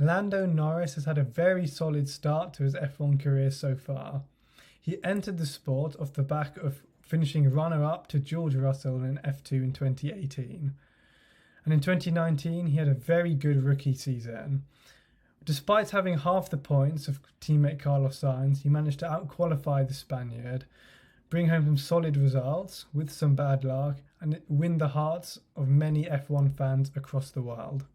Lando Norris has had a very solid start to his F1 career so far. He entered the sport off the back of finishing runner-up to George Russell in F2 in 2018. And in 2019, he had a very good rookie season. Despite having half the points of teammate Carlos Sainz, he managed to out-qualify the Spaniard, bring home some solid results with some bad luck, and win the hearts of many F1 fans across the world.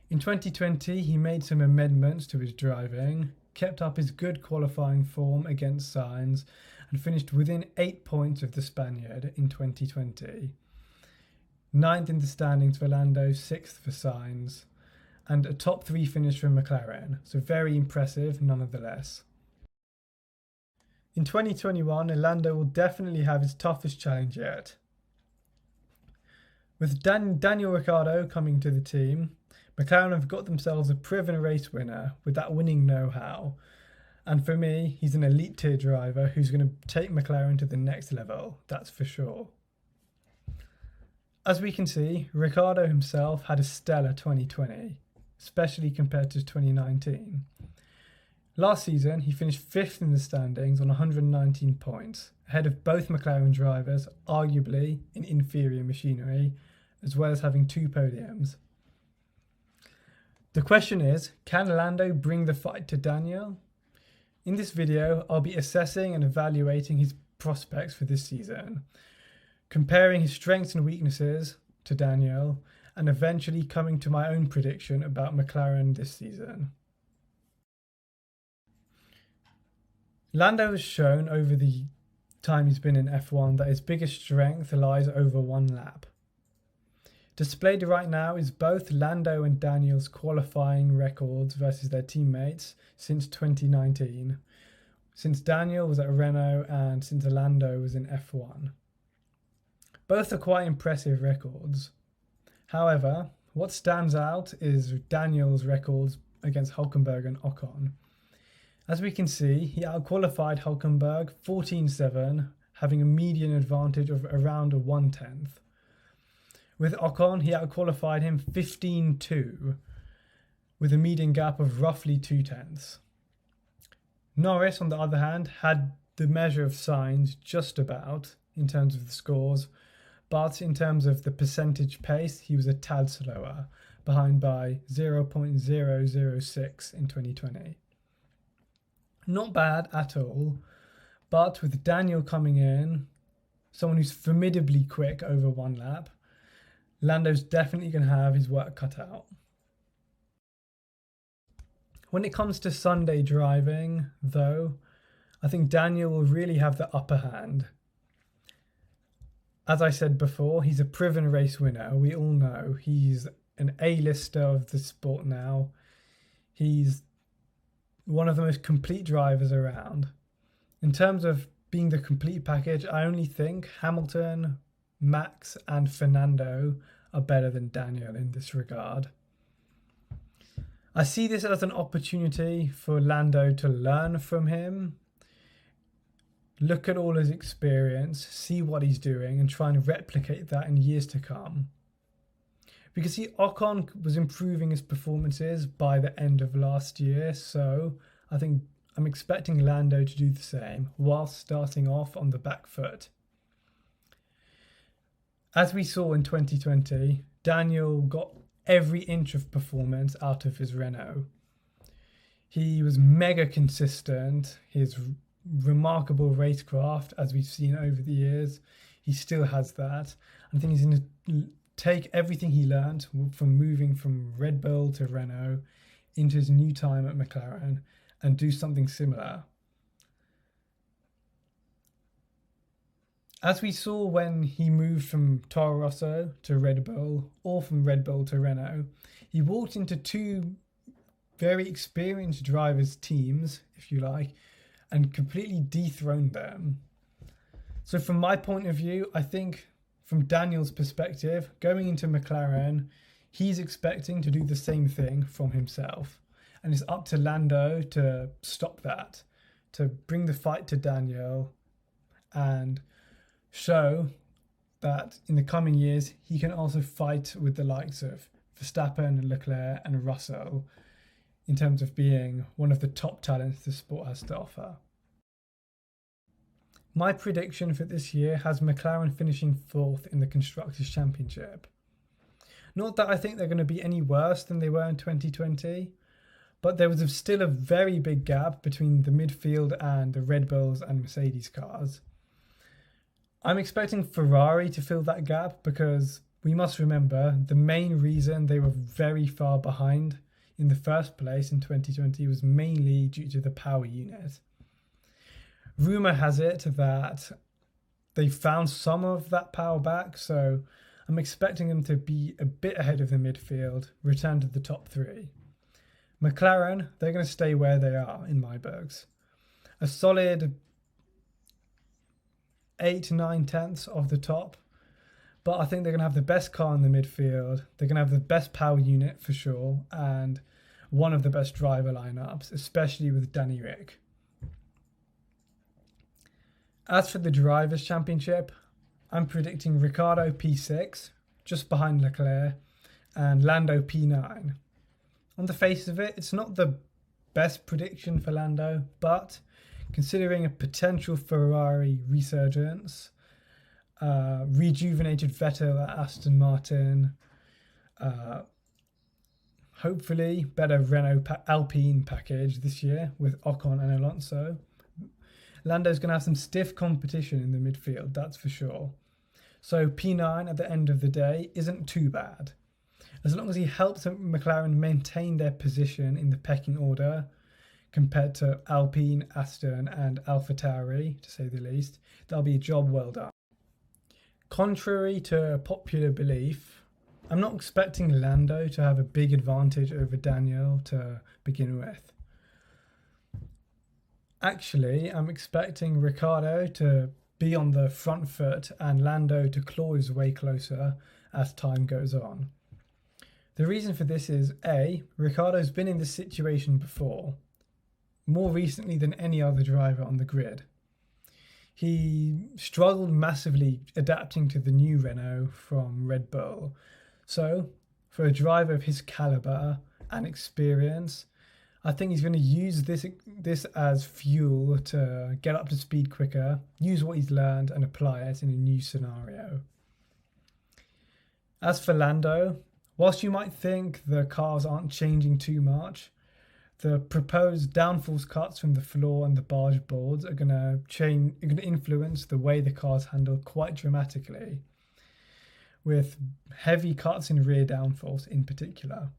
In 2020, he made some amendments to his driving, kept up his good qualifying form against Sainz, and finished within 8 points of the Spaniard in 2020. 9th in the standings for Lando, 6th for Sainz, and a top 3 finish for McLaren, so very impressive nonetheless. In 2021, Lando will definitely have his toughest challenge yet. With Daniel Ricciardo coming to the team, McLaren have got themselves a proven race winner with that winning know-how. And for me, he's an elite tier driver who's going to take McLaren to the next level, that's for sure. As we can see, Ricciardo himself had a stellar 2020, especially compared to 2019. Last season, he finished 5th in the standings on 119 points, ahead of both McLaren drivers, arguably in inferior machinery, as well as having 2 podiums. The question is, can Lando bring the fight to Daniel? In this video, I'll be assessing and evaluating his prospects for this season, comparing his strengths and weaknesses to Daniel, and eventually coming to my own prediction about McLaren this season. Lando has shown over the time he's been in F1 that his biggest strength lies over 1 lap. Displayed right now is both Lando and Daniel's qualifying records versus their teammates since 2019, since Daniel was at Renault and since Lando was in F1. Both are quite impressive records. However, what stands out is Daniel's records against Hülkenberg and Ocon. As we can see, he outqualified Hülkenberg 14-7, having a median advantage of around a 1/10. With Ocon, he outqualified him 15-2, with a median gap of roughly 2/10. Norris, on the other hand, had the measure of Sainz just about in terms of the scores, but in terms of the percentage pace, he was a tad slower, behind by 0.006 in 2020. Not bad at all, but with Daniel coming in, someone who's formidably quick over 1 lap, Lando's definitely going to have his work cut out. When it comes to Sunday driving, though, I think Daniel will really have the upper hand. As I said before, he's a proven race winner. We all know he's an A-lister of the sport now. He's one of the most complete drivers around. In terms of being the complete package, I only think Hamilton, Max and Fernando are better than Daniel in this regard. I see this as an opportunity for Lando to learn from him, look at all his experience, see what he's doing and try and replicate that in years to come. We can see Ocon was improving his performances by the end of last year, so I think I'm expecting Lando to do the same whilst starting off on the back foot. As we saw in 2020, Daniel got every inch of performance out of his Renault. He was mega consistent, his remarkable racecraft, as we've seen over the years, he still has that. I think he's going to take everything he learned from moving from Red Bull to Renault into his new time at McLaren and do something similar. As we saw when he moved from Toro Rosso to Red Bull or from Red Bull to Renault, he walked into 2 very experienced drivers' teams, if you like, and completely dethroned them. So from my point of view, I think from Daniel's perspective, going into McLaren, he's expecting to do the same thing from himself. And it's up to Lando to stop that, to bring the fight to Daniel and show that in the coming years, he can also fight with the likes of Verstappen, Leclerc and Russell in terms of being one of the top talents the sport has to offer. My prediction for this year has McLaren finishing 4th in the Constructors' Championship. Not that I think they're going to be any worse than they were in 2020, but there was still a very big gap between the midfield and the Red Bulls and Mercedes cars. I'm expecting Ferrari to fill that gap because we must remember the main reason they were very far behind in the first place in 2020 was mainly due to the power unit. Rumour has it that they found some of that power back, so I'm expecting them to be a bit ahead of the midfield, return to the top 3. McLaren, they're going to stay where they are in my books. A solid 8-9 tenths of the top, but I think they're going to have the best car in the midfield, they're going to have the best power unit for sure, and one of the best driver lineups, especially with Danny Rick. As for the Drivers' Championship, I'm predicting Ricciardo P6, just behind Leclerc, and Lando P9. On the face of it, it's not the best prediction for Lando, but considering a potential Ferrari resurgence, rejuvenated Vettel at Aston Martin, hopefully better Renault Alpine package this year with Ocon and Alonso, Lando's going to have some stiff competition in the midfield, that's for sure. So P9 at the end of the day isn't too bad. As long as he helps McLaren maintain their position in the pecking order compared to Alpine, Aston and AlphaTauri, to say the least, that'll be a job well done. Contrary to popular belief, I'm not expecting Lando to have a big advantage over Daniel to begin with. Actually, I'm expecting Ricciardo to be on the front foot and Lando to claw his way closer as time goes on. The reason for this is A, Ricciardo's been in this situation before, more recently than any other driver on the grid. He struggled massively adapting to the new Renault from Red Bull. So, for a driver of his caliber and experience, I think he's going to use this as fuel to get up to speed quicker, use what he's learned and apply it in a new scenario. As for Lando, whilst you might think the cars aren't changing too much, the proposed downforce cuts from the floor and the barge boards are going to influence the way the cars handle quite dramatically, with heavy cuts in rear downforce in particular.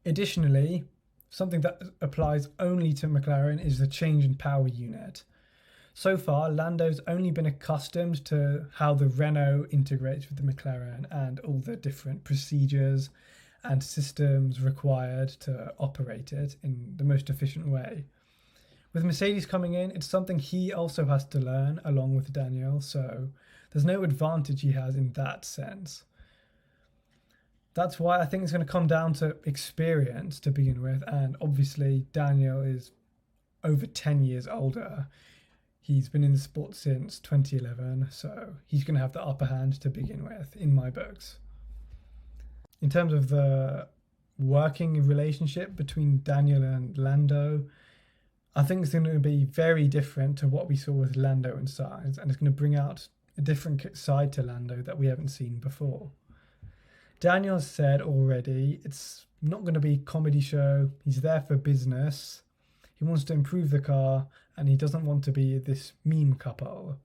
Additionally, something that applies only to McLaren is the change in power unit. So far, Lando's only been accustomed to how the Renault integrates with the McLaren and all the different procedures and systems required to operate it in the most efficient way. With Mercedes coming in, it's something he also has to learn along with Daniel, so there's no advantage he has in that sense. That's why I think it's going to come down to experience to begin with, and obviously Daniel is over 10 years older. He's been in the sport since 2011, so he's going to have the upper hand to begin with, in my books. In terms of the working relationship between Daniel and Lando, I think it's going to be very different to what we saw with Lando and Sainz, and it's going to bring out a different side to Lando that we haven't seen before. Daniel said already it's not going to be a comedy show. He's there for business. He wants to improve the car and he doesn't want to be this meme couple.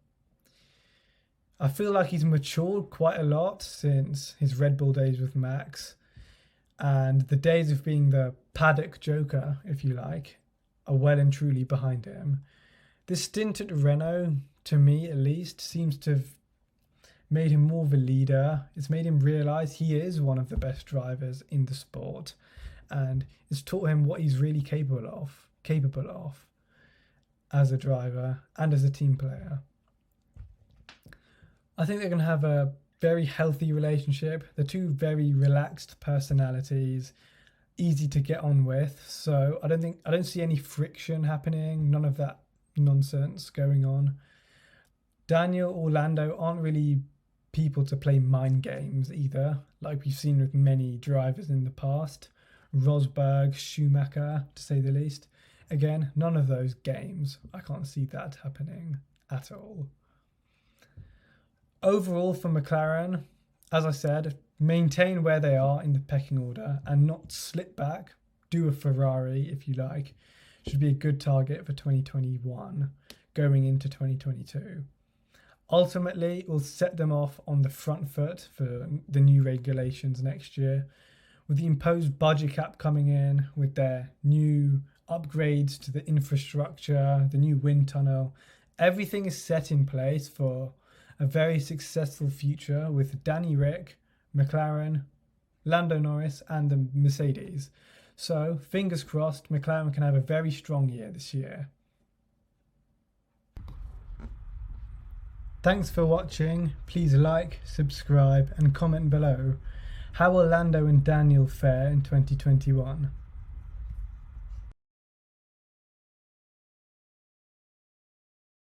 I feel like he's matured quite a lot since his Red Bull days with Max, and the days of being the paddock joker, if you like, are well and truly behind him. This stint at Renault, to me at least, seems to have made him more of a leader. It's made him realise he is one of the best drivers in the sport, and it's taught him what he's really capable of as a driver and as a team player. I think they're going to have a very healthy relationship. They're two very relaxed personalities, easy to get on with. So I don't see any friction happening, none of that nonsense going on. Daniel or Lando aren't really people to play mind games either, like we've seen with many drivers in the past. Rosberg, Schumacher, to say the least. Again, none of those games. I can't see that happening at all. Overall for McLaren, as I said, maintain where they are in the pecking order and not slip back. Do a Ferrari if you like. Should be a good target for 2021 going into 2022. Ultimately, it will set them off on the front foot for the new regulations next year. With the imposed budget cap coming in, with their new upgrades to the infrastructure, the new wind tunnel, everything is set in place for a very successful future with Danny Rick, McLaren, Lando Norris and the Mercedes. So fingers crossed McLaren can have a very strong year this year. Thanks for watching. Please like, subscribe and comment below. How will Lando and Daniel fare in 2021?